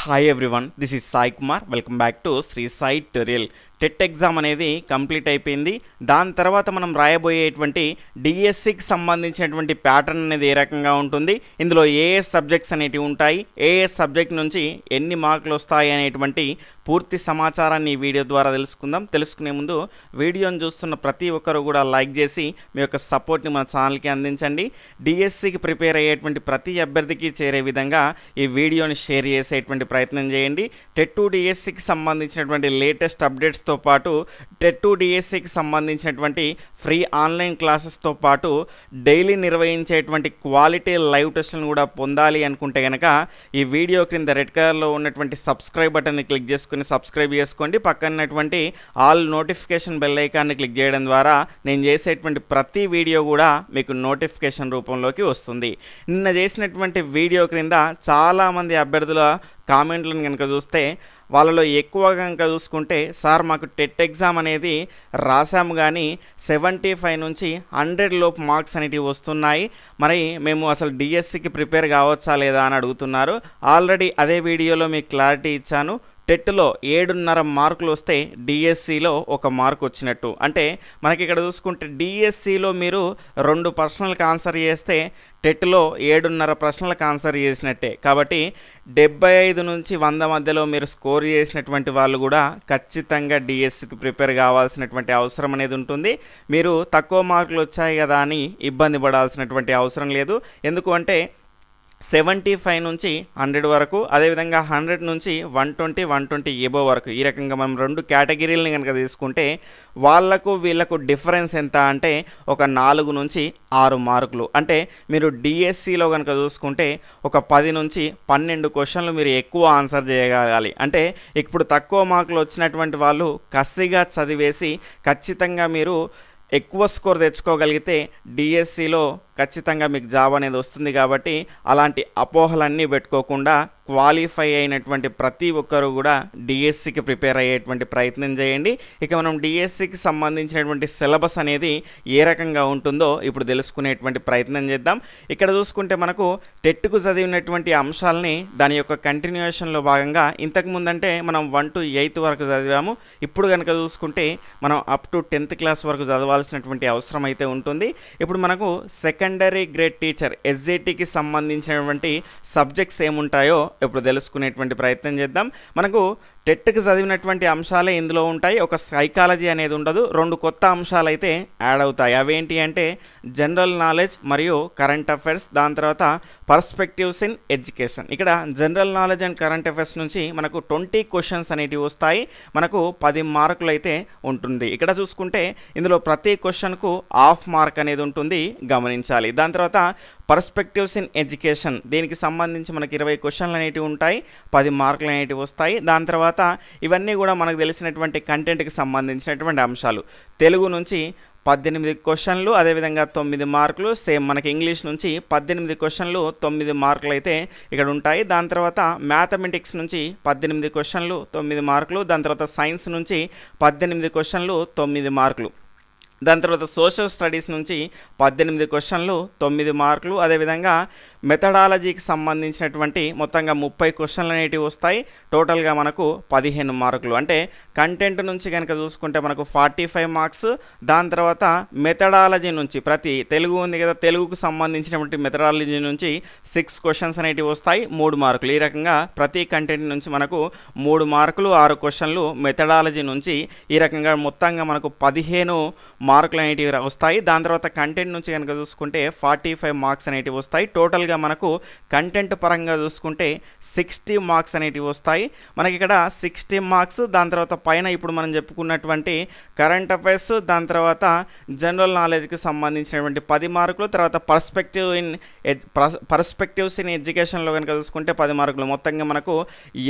Hi everyone, this is Sai Kumar. Welcome back to Sri Sai tutorial. TET exam అనేది complete అయిపోయింది. దాని తర్వాత మనం రాయబోయేటువంటి డిఎస్సికి సంబంధించినటువంటి ప్యాటర్న్ అనేది ఏ రకంగా ఉంటుంది, ఇందులో ఏ సబ్జెక్ట్స్ అనేటివి ఉంటాయి, ఏ సబ్జెక్ట్ నుంచి ఎన్ని మార్కులు వస్తాయి అనేటువంటి పూర్తి సమాచారాన్ని ఈ వీడియో ద్వారా తెలుసుకునే ముందు వీడియోని చూస్తున్న ప్రతి ఒక్కరు కూడా లైక్ చేసి మీ యొక్క సపోర్ట్ని మన ఛానల్కి అందించండి. డిఎస్సికి ప్రిపేర్ అయ్యేటువంటి ప్రతి అభ్యర్థికి చేరే విధంగా ఈ వీడియోని షేర్ చేసేటువంటి ప్రయత్నం చేయండి. టెట్ డిఎస్సికి సంబంధించినటువంటి లేటెస్ట్ అప్డేట్స్తో పాటు టెట్ డిఎస్సికి సంబంధించినటువంటి ఫ్రీ ఆన్లైన్ క్లాసెస్తో పాటు డైలీ నిర్వహించేటువంటి క్వాలిటీ లైవ్ టెస్ట్లను కూడా పొందాలి అనుకుంటే కనుక ఈ వీడియో క్రింద రెడ్ కలర్లో ఉన్నటువంటి సబ్స్క్రైబ్ బటన్ని క్లిక్ చేసుకుని సబ్స్క్రైబ్ చేసుకోండి. పక్కనటువంటి ఆల్ నోటిఫికేషన్ బెల్ ఐకాన్ని క్లిక్ చేయడం ద్వారా నేను చేసేటువంటి ప్రతి వీడియో కూడా మీకు నోటిఫికేషన్ రూపంలోకి వస్తుంది. నిన్న చేసినటువంటి వీడియో క్రింద చాలామంది అభ్యర్థుల కామెంట్లను కనుక చూస్తే వాళ్ళలో ఎక్కువగా కనుక చూసుకుంటే, సార్ మాకు టెట్ ఎగ్జామ్ అనేది రాసాము కానీ 75 నుంచి 100 లోపు మార్క్స్ అనేటివి వస్తున్నాయి, మరి మేము అసలు డిఎస్సికి ప్రిపేర్ కావచ్చా లేదా అని అడుగుతున్నారు. ఆల్రెడీ అదే వీడియోలో మీకు క్లారిటీ ఇచ్చాను. టెట్లో 7.5 మార్కులు వస్తే డిఎస్సిలో 1 మార్క్ వచ్చినట్టు. అంటే మనకి ఇక్కడ చూసుకుంటే డిఎస్సిలో మీరు 2 ప్రశ్నలకు ఆన్సర్ చేస్తే టెట్లో 7.5 ప్రశ్నలకు ఆన్సర్ చేసినట్టే. కాబట్టి 75 నుంచి 100 మధ్యలో మీరు స్కోర్ చేసినటువంటి వాళ్ళు కూడా ఖచ్చితంగా డిఎస్సికి ప్రిపేర్ కావాల్సినటువంటి అవసరం అనేది ఉంటుంది. మీరు తక్కువ మార్కులు వచ్చాయి కదా అని ఇబ్బంది పడాల్సినటువంటి అవసరం లేదు. ఎందుకు అంటే 75 నుంచి 100 వరకు, అదేవిధంగా 100 నుంచి 120 ఎబో వరకు, ఈ రకంగా మనం 2 కేటగిరీలని కనుక తీసుకుంటే వాళ్లకు వీళ్లకు డిఫరెన్స్ ఎంత అంటే ఒక 4 నుంచి 6 మార్కులు. అంటే మీరు డిఎస్సిలో కనుక చూసుకుంటే ఒక 10 నుంచి 12 క్వశ్చన్లు మీరు ఎక్కువ ఆన్సర్ చేయగలగాలి. అంటే ఇప్పుడు తక్కువ మార్కులు వచ్చినటువంటి వాళ్ళు కసిగా చదివేసి ఖచ్చితంగా మీరు ఎక్కువ స్కోర్ తెచ్చుకోగలిగితే డిఎస్సిలో ఖచ్చితంగా మీకు జాబ్ అనేది వస్తుంది. కాబట్టి అలాంటి అపోహలన్నీ పెట్టుకోకుండా క్వాలిఫై అయినటువంటి ప్రతి ఒక్కరు కూడా డిఎస్సికి ప్రిపేర్ అయ్యేటువంటి ప్రయత్నం చేయండి. ఇక మనం డిఎస్సికి సంబంధించినటువంటి సిలబస్ అనేది ఏ రకంగా ఉంటుందో ఇప్పుడు తెలుసుకునేటువంటి ప్రయత్నం చేద్దాం. ఇక్కడ చూసుకుంటే మనకు టెట్కు చదివినటువంటి అంశాలని దాని యొక్క కంటిన్యూషన్లో భాగంగా ఇంతకుముందంటే మనం 1 to 8 వరకు చదివాము. ఇప్పుడు కనుక చూసుకుంటే మనం అప్ టు 10th క్లాస్ వరకు చదవాల్సినటువంటి అవసరం అయితే ఉంటుంది. ఇప్పుడు మనకు సెకండరీ గ్రేడ్ టీచర్ ఎస్జిటికి సంబంధించినటువంటి సబ్జెక్ట్స్ ఏముంటాయో ఇప్పుడు తెలుసుకునేటువంటి ప్రయత్నం చేద్దాం. మనకు టెట్కి చదివినటువంటి అంశాలే ఇందులో ఉంటాయి. ఒక సైకాలజీ అనేది ఉండదు. 2 కొత్త అంశాలు అయితే యాడ్ అవుతాయి. అవేంటి అంటే జనరల్ నాలెడ్జ్ మరియు కరెంట్ అఫైర్స్, దాని తర్వాత పర్స్పెక్టివ్స్ ఇన్ ఎడ్యుకేషన్. ఇక్కడ general knowledge and current affairs నుంచి మనకు 20 క్వశ్చన్స్ అనేటివి వస్తాయి. మనకు 10 మార్కులు అయితే ఉంటుంది. ఇక్కడ చూసుకుంటే ఇందులో ప్రతి క్వశ్చన్కు ½ మార్క్ అనేది ఉంటుంది, గమనించాలి. దాని తర్వాత పర్స్పెక్టివ్స్ ఇన్ ఎడ్యుకేషన్, దీనికి సంబంధించి మనకి 20 క్వశ్చన్లు అనేటివి ఉంటాయి, 10 మార్కులు అనేటివి వస్తాయి. దాని తర్వాత ఇవన్నీ కూడా మనకు తెలిసినటువంటి కంటెంట్కి సంబంధించినటువంటి అంశాలు. తెలుగు నుంచి 18 క్వశ్చన్లు, అదేవిధంగా 9 మార్కులు. సేమ్ మనకి ఇంగ్లీష్ నుంచి 18 క్వశ్చన్లు 9 మార్కులు అయితే ఇక్కడ ఉంటాయి. దాని తర్వాత మ్యాథమెటిక్స్ నుంచి 18 క్వశ్చన్లు 9 మార్కులు. దాని తర్వాత సైన్స్ నుంచి 18 క్వశ్చన్లు 9 మార్కులు. దాని తర్వాత సోషల్ స్టడీస్ నుంచి 18 క్వశ్చన్లు 9 మార్కులు. అదేవిధంగా మెథడాలజీకి సంబంధించినటువంటి మొత్తంగా 30 క్వశ్చన్లు అనేటివి వస్తాయి. టోటల్గా మనకు 15 మార్కులు. అంటే కంటెంట్ నుంచి కనుక చూసుకుంటే మనకు 45 మార్క్స్. దాని తర్వాత మెథడాలజీ నుంచి ప్రతి తెలుగు ఉంది కదా, తెలుగుకు సంబంధించినటువంటి మెథడాలజీ నుంచి 6 క్వశ్చన్స్ అనేటివి వస్తాయి, 3 మార్కులు. ఈ రకంగా ప్రతి కంటెంట్ నుంచి మనకు 3 మార్కులు, 6 క్వశ్చన్లు మెథడాలజీ నుంచి. ఈ రకంగా మొత్తంగా మనకు 15 మార్కులు అనేటివి వస్తాయి. దాని తర్వాత కంటెంట్ నుంచి కనుక చూసుకుంటే 45 మార్క్స్ అనేటివి వస్తాయి. టోటల్గా మనకు కంటెంట్ పరంగా చూసుకుంటే 60 మార్క్స్ అనేటివి వస్తాయి. మనకి ఇక్కడ 60 మార్క్స్. దాని తర్వాత పైన ఇప్పుడు మనం చెప్పుకున్నటువంటి కరెంట్ అఫైర్స్, దాని తర్వాత జనరల్ నాలెడ్జ్కి సంబంధించినటువంటి 10 మార్కులు. తర్వాత పర్స్పెక్టివ్స్ ఇన్ ఎడ్యుకేషన్లో కనుక చూసుకుంటే 10 మార్కులు. మొత్తంగా మనకు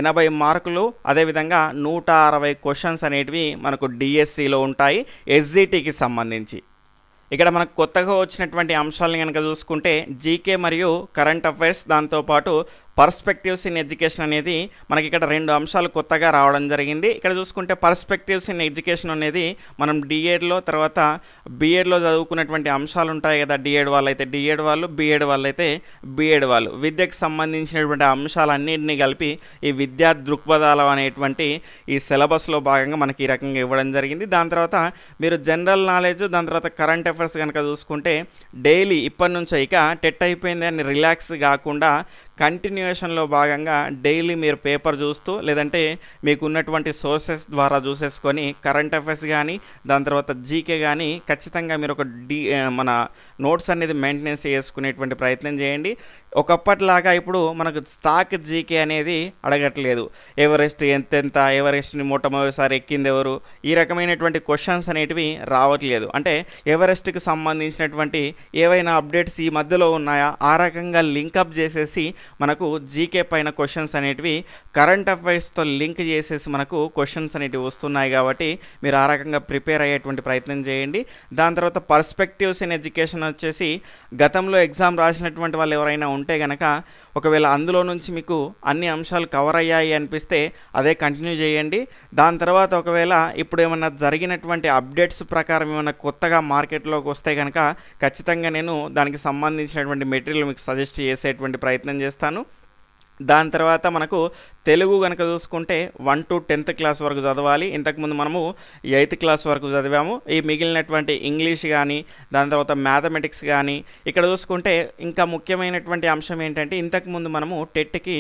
80 మార్కులు. అదేవిధంగా 160 క్వశ్చన్స్ అనేటివి మనకు డిఎస్సిలో ఉంటాయి ఎస్జిటికి సంబంధించి. ఇక్కడ మనకు కొత్తగా వచ్చినటువంటి అంశాలను కనుక చూసుకుంటే జీకే మరియు కరెంట్ అఫైర్స్, దాంతోపాటు పర్స్పెక్టివ్స్ ఇన్ ఎడ్యుకేషన్ అనేది మనకి ఇక్కడ 2 అంశాలు కొత్తగా రావడం జరిగింది. ఇక్కడ చూసుకుంటే పర్స్పెక్టివ్స్ ఇన్ ఎడ్యుకేషన్ అనేది మనం డిఎడ్లో తర్వాత బిఎడ్లో చదువుకున్నటువంటి అంశాలు ఉంటాయి కదా, డిఎడ్ వాళ్ళైతే డిఎడ్ వాళ్ళు, బిఎడ్ వాళ్ళైతే బిఎడ్ వాళ్ళు, విద్యకు సంబంధించినటువంటి అంశాలన్నింటినీ కలిపి ఈ విద్యా దృక్పథాలు అనేటువంటి ఈ సిలబస్లో భాగంగా మనకి ఈ రకంగా ఇవ్వడం జరిగింది. దాని తర్వాత మీరు జనరల్ నాలెడ్జ్, దాని తర్వాత కరెంట్ అఫైర్స్ కనుక చూసుకుంటే డైలీ ఇప్పటి నుంచో ఇక టెట్ అయిపోయింది అని రిలాక్స్ కాకుండా కంటిన్యూషన్లో భాగంగా డైలీ మీరు పేపర్ చూస్తూ లేదంటే మీకు ఉన్నటువంటి సోర్సెస్ ద్వారా చూసేసుకొని కరెంట్ అఫైర్స్ కానీ దాని తర్వాత జీకే కానీ ఖచ్చితంగా మీరు ఒక మన నోట్స్ అనేది మెయింటెనెన్స్ చేసుకునేటువంటి ప్రయత్నం చేయండి. ఒకప్పటిలాగా ఇప్పుడు మనకు స్టాక్ జీకే అనేది అడగట్లేదు. ఎవరెస్ట్ ఎంతెంత, ఎవరెస్ట్ని మొట్టమొదటిసారి ఎక్కింది ఎవరు, ఈ రకమైనటువంటి క్వశ్చన్స్ అనేటివి రావట్లేదు. అంటే ఎవరెస్ట్కి సంబంధించినటువంటి ఏవైనా అప్డేట్స్ ఈ మధ్యలో ఉన్నాయా, ఆ రకంగా లింకప్ చేసేసి మనకు జీకే పైన క్వశ్చన్స్ అనేటివి కరెంట్ అఫైర్స్తో లింక్ చేసేసి మనకు క్వశ్చన్స్ అనేటివి వస్తున్నాయి. కాబట్టి మీరు ఆ రకంగా ప్రిపేర్ అయ్యేటువంటి ప్రయత్నం చేయండి. దాని తర్వాత పర్స్పెక్టివ్స్ ఇన్ ఎడ్యుకేషన్ వచ్చేసి గతంలో ఎగ్జామ్ రాసినటువంటి వాళ్ళు ఎవరైనా ఉంటే కనుక ఒకవేళ అందులో నుంచి మీకు అన్ని అంశాలు కవర్ అయ్యాయి అనిపిస్తే అదే కంటిన్యూ చేయండి. దాని తర్వాత ఒకవేళ ఇప్పుడు ఏమన్నా జరిగినటువంటి అప్డేట్స్ ప్రకారం ఏమైనా కొత్తగా మార్కెట్లోకి వస్తే కనుక ఖచ్చితంగా నేను దానికి సంబంధించినటువంటి మెటీరియల్ మీకు సజెస్ట్ చేసేటువంటి ప్రయత్నం చేస్తాను. దాని తర్వాత మనకు తెలుగు కనుక చూసుకుంటే 1 to 10th క్లాస్ వరకు చదవాలి. ఇంతకుముందు మనము 8th క్లాస్ వరకు చదివాము. ఈ మిగిలినటువంటి ఇంగ్లీష్ కానీ దాని తర్వాత మ్యాథమెటిక్స్ కానీ ఇక్కడ చూసుకుంటే ఇంకా ముఖ్యమైనటువంటి అంశం ఏంటంటే ఇంతకుముందు మనము టెట్కి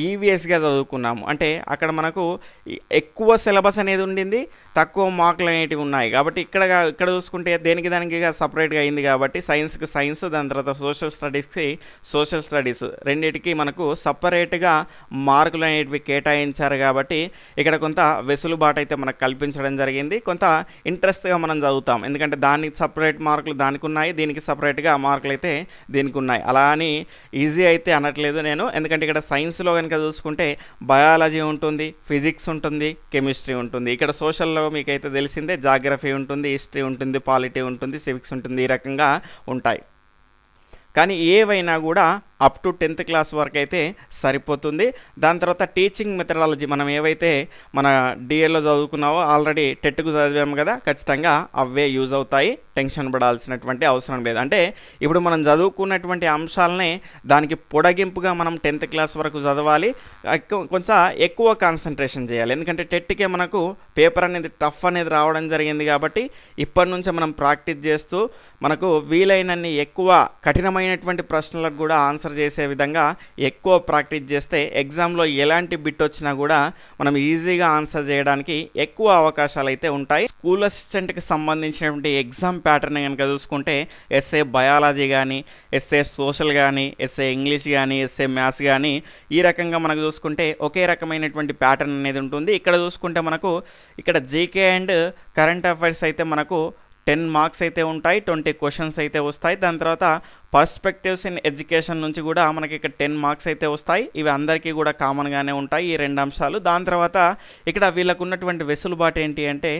ఈవీఎస్గా చదువుకున్నాము. అంటే అక్కడ మనకు ఎక్కువ సిలబస్ అనేది ఉండింది, తక్కువ మార్కులు అనేటివి ఉన్నాయి. కాబట్టి ఇక్కడ చూసుకుంటే దేనికి దానికి సపరేట్గా అయింది. కాబట్టి సైన్స్కి సైన్స్, దాని తర్వాత సోషల్ స్టడీస్కి సోషల్ స్టడీస్, రెండింటికి మనకు సపరేట్గా మార్కులు అనేటివి కేటాయించారు. కాబట్టి ఇక్కడ కొంత వెసులుబాటు అయితే మనకు కల్పించడం జరిగింది. కొంత ఇంట్రెస్ట్గా మనం చదువుతాం, ఎందుకంటే దానికి సపరేట్ మార్కులు దానికి ఉన్నాయి, దీనికి సపరేట్గా మార్కులు అయితే దీనికి ఉన్నాయి. అలా అని ఈజీ అయితే అనట్లేదు నేను, ఎందుకంటే ఇక్కడ సైన్స్లో కనుక చూసుకుంటే బయాలజీ ఉంటుంది, ఫిజిక్స్ ఉంటుంది, కెమిస్ట్రీ ఉంటుంది. ఇక్కడ సోషల్లో మీకైతే తెలిసిందే జాగ్రఫీ ఉంటుంది, హిస్టరీ ఉంటుంది, పాలిటీ ఉంటుంది, సివిక్స్ ఉంటుంది, ఈ రకంగా ఉంటాయి. కానీ ఏవైనా కూడా అప్ టు 10th క్లాస్ వరకు అయితే సరిపోతుంది. దాని తర్వాత టీచింగ్ మెథడాలజీ మనం ఏవైతే మన డిఏలో చదువుకున్నావో ఆల్రెడీ టెట్కు చదివాము కదా, ఖచ్చితంగా అవే యూజ్ అవుతాయి, టెన్షన్ పడాల్సినటువంటి అవసరం లేదు. అంటే ఇప్పుడు మనం చదువుకున్నటువంటి అంశాలనే దానికి పొడగింపుగా మనం 10th క్లాస్ వరకు చదవాలి, కొంచెం ఎక్కువ కాన్సన్ట్రేషన్ చేయాలి. ఎందుకంటే టెట్కే మనకు పేపర్ అనేది టఫ్ అనేది రావడం జరిగింది. కాబట్టి ఇప్పటి నుంచే మనం ప్రాక్టీస్ చేస్తూ మనకు వీలైనన్ని ఎక్కువ కఠినమైనటువంటి ప్రశ్నలకు కూడా ఆన్సర్ చేసే విధంగా ఎక్కువ ప్రాక్టీస్ చేస్తే ఎగ్జామ్లో ఎలాంటి బిట్ వచ్చినా కూడా మనం ఈజీగా ఆన్సర్ చేయడానికి ఎక్కువ అవకాశాలు అయితే ఉంటాయి. స్కూల్ అసిస్టెంట్కి సంబంధించినటువంటి ఎగ్జామ్ ప్యాటర్న్ కనుక చూసుకుంటే ఎస్ఏ బయాలజీ కానీ, ఎస్ఏ సోషల్ కానీ, ఎస్ఏ ఇంగ్లీష్ కానీ, ఎస్ఏ మ్యాథ్స్ కానీ ఈ రకంగా మనకు చూసుకుంటే ఒకే రకమైనటువంటి ప్యాటర్న్ అనేది ఉంటుంది. ఇక్కడ చూసుకుంటే మనకు ఇక్కడ జీకే అండ్ కరెంట్ అఫైర్స్ అయితే మనకు 10 మార్క్స్ అయితే ఉంటాయి, 20 క్వశ్చన్స్ అయితే వస్తాయి. దాని తర్వాత పర్స్పెక్టివ్స్ ఇన్ ఎడ్యుకేషన్ నుంచి కూడా మనకి ఇక్కడ 10 మార్క్స్ అయితే వస్తాయి. ఇవి అందరికీ కూడా కామన్గానే ఉంటాయి ఈ 2 అంశాలు. దాని తర్వాత ఇక్కడ వీళ్ళకు ఉన్నటువంటి వెసులుబాటు ఏంటి అంటే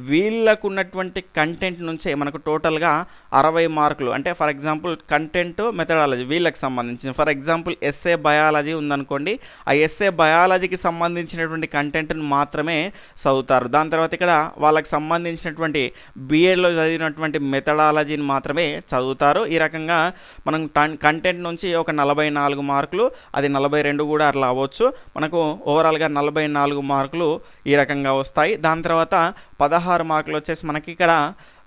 వీళ్ళకు ఉన్నటువంటి కంటెంట్ నుంచే మనకు టోటల్గా 60 మార్కులు, అంటే ఫర్ ఎగ్జాంపుల్ కంటెంట్ మెథడాలజీ వీళ్ళకి సంబంధించింది. ఫర్ ఎగ్జాంపుల్ ఎస్ఏ బయాలజీ ఉందనుకోండి, ఆ ఎస్ఏ బయాలజీకి సంబంధించినటువంటి కంటెంట్ను మాత్రమే చదువుతారు. దాని తర్వాత ఇక్కడ వాళ్ళకి సంబంధించినటువంటి బిఎడ్లో చదివినటువంటి మెథడాలజీని మాత్రమే చదువుతారు. ఈ రకంగా మనం కంటెంట్ నుంచి ఒక 44 మార్కులు, అది 42 కూడా అట్లా అవ్వచ్చు, మనకు ఓవరాల్గా 44 మార్కులు ఈ రకంగా వస్తాయి. దాని తర్వాత 16 మార్కులు వచ్చేసి మనకి ఇక్కడ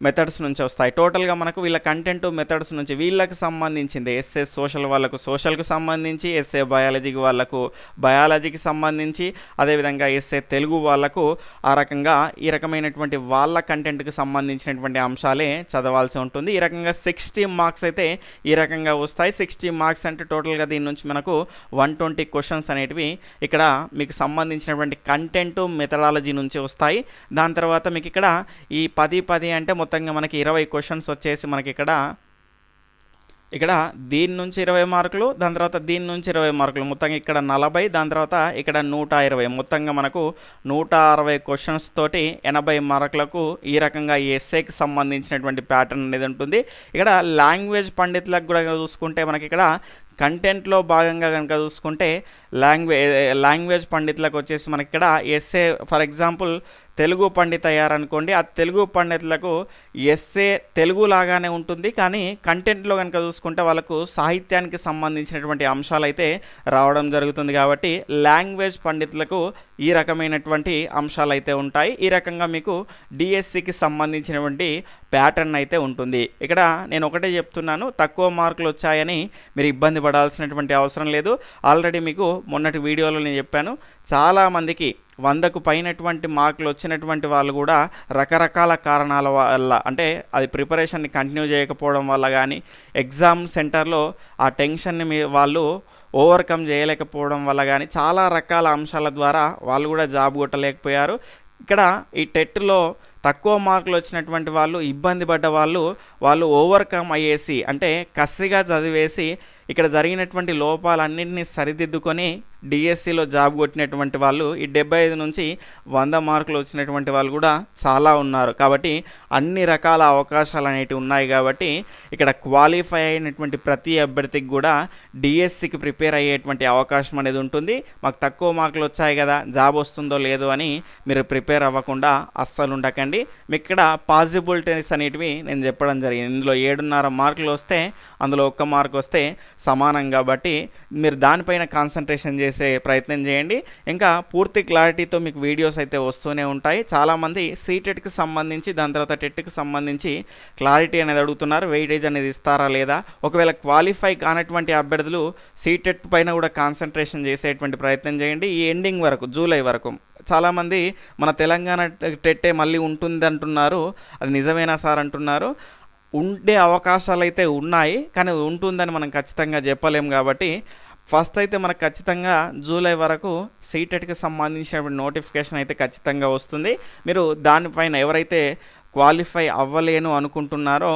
మెథడ్స్ నుంచి వస్తాయి. టోటల్గా మనకు వీళ్ళ కంటెంట్ మెథడ్స్ నుంచి వీళ్ళకి సంబంధించింది ఎస్ఏ సోషల్ వాళ్ళకు సోషల్కి సంబంధించి, ఎస్ఏ బయాలజీకి వాళ్ళకు బయాలజీకి సంబంధించి, అదేవిధంగా ఎస్ఏ తెలుగు వాళ్ళకు ఆ రకంగా ఈ రకమైనటువంటి వాళ్ళ కంటెంట్కి సంబంధించినటువంటి అంశాలే చదవాల్సి ఉంటుంది. ఈ రకంగా 60 మార్క్స్ అయితే ఈ రకంగా వస్తాయి. 60 మార్క్స్ అంటే టోటల్గా దీని నుంచి మనకు 120 క్వశ్చన్స్ అనేటివి ఇక్కడ మీకు సంబంధించినటువంటి కంటెంట్ మెథడాలజీ నుంచి వస్తాయి. దాని తర్వాత మీకు ఇక్కడ ఈ 10 అంటే మొత్తంగా మనకి 20 క్వశ్చన్స్ వచ్చేసి మనకి ఇక్కడ దీని నుంచి 20 మార్కులు, దాని తర్వాత దీని నుంచి 20 మార్కులు, మొత్తంగా ఇక్కడ 40, దాని తర్వాత ఇక్కడ 120, మొత్తంగా మనకు 160 క్వశ్చన్స్ తోటి 80 మార్కులకు ఈ రకంగా ఎస్ఏకి సంబంధించినటువంటి ప్యాటర్న్ అనేది ఉంటుంది. ఇక్కడ లాంగ్వేజ్ పండితులకు కూడా చూసుకుంటే మనకి ఇక్కడ కంటెంట్లో భాగంగా కనుక చూసుకుంటే లాంగ్వేజ్ పండితులకు వచ్చేసి మనకి ఇక్కడ ఎస్ఏ ఫర్ ఎగ్జాంపుల్ తెలుగు పండిత్ అయ్యారనుకోండి, ఆ తెలుగు పండితులకు ఎస్ఏ తెలుగు లాగానే ఉంటుంది, కానీ కంటెంట్లో కనుక చూసుకుంటే వాళ్ళకు సాహిత్యానికి సంబంధించినటువంటి అంశాలు అయితే రావడం జరుగుతుంది. కాబట్టి లాంగ్వేజ్ పండితులకు ఈ రకమైనటువంటి అంశాలు అయితే ఉంటాయి. ఈ రకంగా మీకు డిఎస్సికి సంబంధించినటువంటి ప్యాటర్న్ అయితే ఉంటుంది. ఇక్కడ నేను ఒకటే చెప్తున్నాను, తక్కువ మార్కులు వచ్చాయని మీరు ఇబ్బంది పడాల్సినటువంటి అవసరం లేదు. ఆల్రెడీ మీకు మొన్నటి వీడియోలో నేను చెప్పాను, చాలామందికి 100కు పైనటువంటి మార్కులు వచ్చినటువంటి వాళ్ళు కూడా రకరకాల కారణాల వల్ల, అంటే అది ప్రిపరేషన్ని కంటిన్యూ చేయకపోవడం వల్ల కానీ, ఎగ్జామ్ సెంటర్లో ఆ టెన్షన్ని వాళ్ళు ఓవర్కమ్ చేయలేకపోవడం వల్ల కానీ, చాలా రకాల అంశాల ద్వారా వాళ్ళు కూడా జాబ్ కొట్టలేకపోయారు. ఇక్కడ ఈ టెట్లో తక్కువ మార్కులు వచ్చినటువంటి వాళ్ళు, ఇబ్బంది పడ్డ వాళ్ళు ఓవర్కమ్ అయ్యేసి, అంటే కసిగా చదివేసి ఇక్కడ జరిగినటువంటి లోపాలన్నింటినీ సరిదిద్దుకొని డిఎస్సిలో జాబ్ కొట్టినటువంటి వాళ్ళు ఈ 75 నుంచి 100 మార్కులు వచ్చినటువంటి వాళ్ళు కూడా చాలా ఉన్నారు. కాబట్టి అన్ని రకాల అవకాశాలు అనేవి ఉన్నాయి. కాబట్టి ఇక్కడ క్వాలిఫై అయినటువంటి ప్రతి అభ్యర్థికి కూడా డిఎస్సికి ప్రిపేర్ అయ్యేటువంటి అవకాశం అనేది ఉంటుంది. మాకు తక్కువ మార్కులు వచ్చాయి కదా, జాబ్ వస్తుందో లేదో అని మీరు ప్రిపేర్ అవ్వకుండా అస్సలు ఉండకండి. మీకు ఇక్కడ పాసిబిలిటీస్ అనేటివి నేను చెప్పడం జరిగింది. ఇందులో 7.5 మార్కులు వస్తే అందులో 1 మార్క్ వస్తే సమానం. కాబట్టి మీరు దానిపైన కాన్సన్ట్రేషన్ చేసే ప్రయత్నం చేయండి. ఇంకా పూర్తి క్లారిటీతో మీకు వీడియోస్ అయితే వస్తూనే ఉంటాయి. చాలామంది సీటెట్కి సంబంధించి, దాని తర్వాత టెట్కి సంబంధించి క్లారిటీ అనేది అడుగుతున్నారు, వెయిటేజ్ అనేది ఇస్తారా లేదా. ఒకవేళ క్వాలిఫై కానటువంటి అభ్యర్థులు సీటెట్ పైన కూడా కాన్సన్ట్రేషన్ చేసేటువంటి ప్రయత్నం చేయండి. ఈ ఎండింగ్ వరకు, జూలై వరకు. చాలామంది మన తెలంగాణ టెట్టే మళ్ళీ ఉంటుంది అంటున్నారు, అది నిజమేనా సార్ అంటున్నారు. ఉండే అవకాశాలు అయితే ఉన్నాయి, కానీ ఉంటుందని మనం ఖచ్చితంగా చెప్పలేం. కాబట్టి ఫస్ట్ అయితే మనకు ఖచ్చితంగా జూలై వరకు సీటెట్కి సంబంధించిన నోటిఫికేషన్ అయితే ఖచ్చితంగా వస్తుంది. మీరు దానిపైన ఎవరైతే క్వాలిఫై అవ్వలేను అనుకుంటున్నారో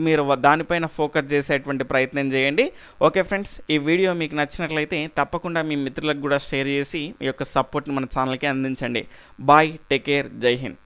మీరు దానిపైన ఫోకస్ చేసేటువంటి ప్రయత్నం చేయండి. ఓకే ఫ్రెండ్స్, ఈ వీడియో మీకు నచ్చినట్లయితే తప్పకుండా మీ మిత్రులకు కూడా షేర్ చేసి మీ యొక్క సపోర్ట్ని మన ఛానల్కి అందించండి. బాయ్, టేక్ కేర్, జై హింద్.